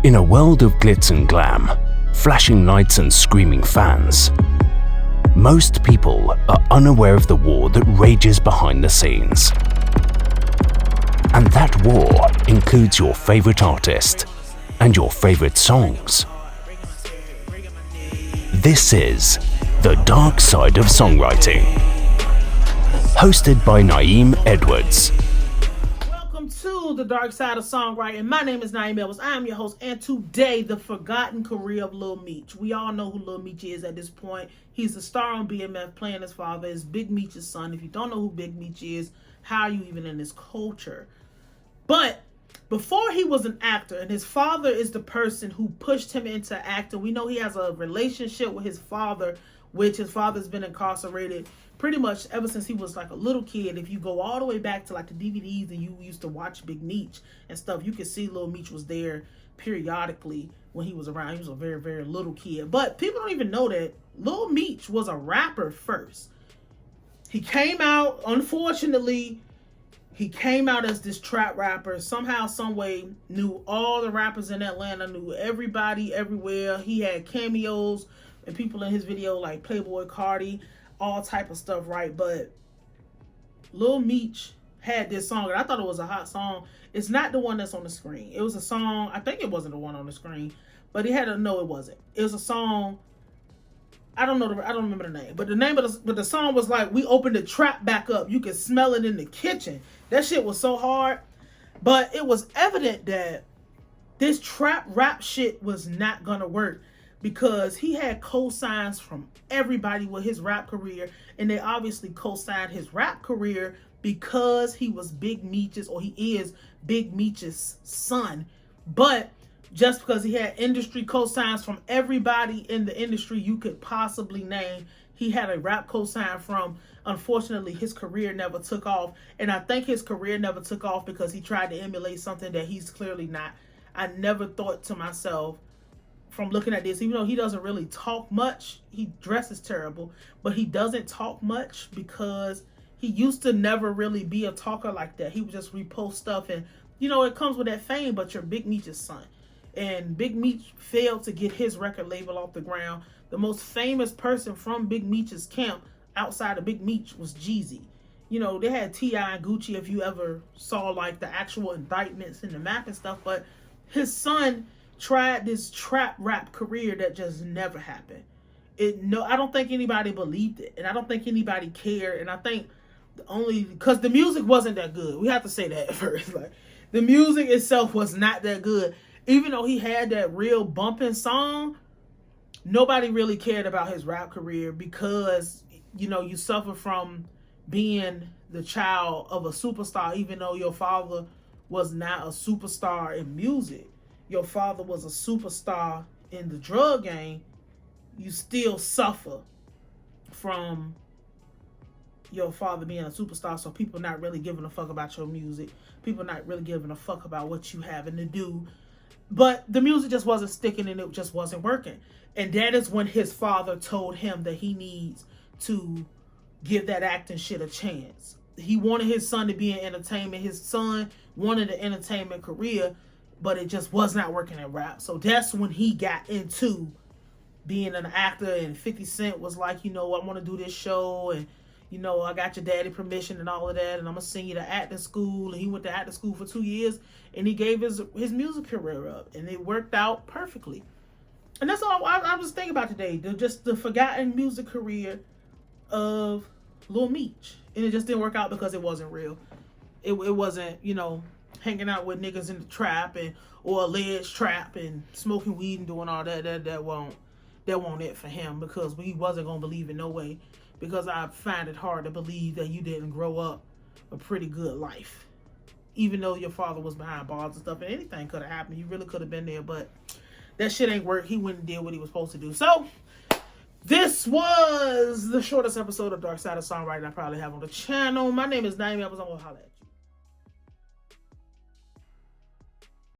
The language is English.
In a world of glitz and glam, flashing lights and screaming fans, most people are unaware of the war that rages behind the scenes. And that war includes your favorite artist and your favorite songs. This is The Dark Side of Songwriting, hosted by Nayim Edwards. Welcome to The Dark Side of Songwriting. My name is Nayim Edwards. I am your host, and today, the forgotten career of Lil Meech. We all know who Lil Meech is at this point. He's the star on BMF, playing his father, is Big Meech's son. If you don't know who Big Meech is, how are you even in this culture? But before he was an actor, and his father is the person who pushed him into acting, we know he has a relationship with his father, which his father's been incarcerated pretty much ever since he was like a little kid. If you go all the way back to like the DVDs and you used to watch Big Meech and stuff, you could see Lil Meech was there periodically when he was around. He was a very, very little kid. But people don't even know that Lil Meech was a rapper first. He came out, unfortunately, he came out as this trap rapper. Somehow, some way, knew all the rappers in Atlanta, knew everybody everywhere. He had cameos and people in his video like Playboy Cardi, all type of stuff, right? But Lil Meech had this song, and I thought it was a hot song. It's not the one that's on the screen. It was a song, I think it wasn't the one on the screen, but he had to know it wasn't. It was a song, I don't remember the name, but the song was like, we opened the trap back up. You could smell it in the kitchen. That shit was so hard. But it was evident that this trap rap shit was not gonna work, because he had co-signs from everybody with his rap career, and they obviously co-signed his rap career because he was Big Meech's, or he is Big Meech's son. But just because he had industry co-signs from everybody in the industry you could possibly name, he had a rap co-sign from, unfortunately, his career never took off. And I think his career never took off because he tried to emulate something that he's clearly not. I never thought to myself, from looking at this, even though he doesn't really talk much, he dresses terrible, but he doesn't talk much because he used to never really be a talker like that. He would just repost stuff, and you know, it comes with that fame, but you're Big Meech's son. And Big Meech failed to get his record label off the ground. The most famous person from Big Meech's camp outside of Big Meech was Jeezy. You know, they had T.I. and Gucci, if you ever saw like the actual indictments in the map and stuff, but his son tried this trap rap career that just never happened. I don't think anybody believed it, and I don't think anybody cared. And I think because the music wasn't that good. We have to say that first. Like, the music itself was not that good. Even though he had that real bumping song, nobody really cared about his rap career because, you know, you suffer from being the child of a superstar, even though your father was not a superstar in music. Your father was a superstar in the drug game. You still suffer from your father being a superstar, so people not really giving a fuck about your music. People not really giving a fuck about what you having to do. But the music just wasn't sticking, and it just wasn't working. And that is when his father told him that he needs to give that acting shit a chance. He wanted his son to be in entertainment. His son wanted an entertainment career, but it just was not working in rap. So that's when he got into being an actor, and 50 Cent was like, you know, I want to do this show, and, you know, I got your daddy permission and all of that, and I'm going to send you to acting school. And he went to acting school for 2 years, and he gave his music career up, and it worked out perfectly. And that's all I was thinking about today, just the forgotten music career of Lil Meech. And it just didn't work out because it wasn't real. It wasn't, you know, hanging out with niggas in the trap or alleged trap and smoking weed and doing all that. That won't it for him, because he wasn't gonna believe it no way. Because I find it hard to believe that you didn't grow up a pretty good life, even though your father was behind bars and stuff, and anything could have happened. You really could have been there, but that shit ain't work. He wouldn't do what he was supposed to do. So this was the shortest episode of Dark Side of Songwriting I probably have on the channel. My name is Nayim. I was on holla.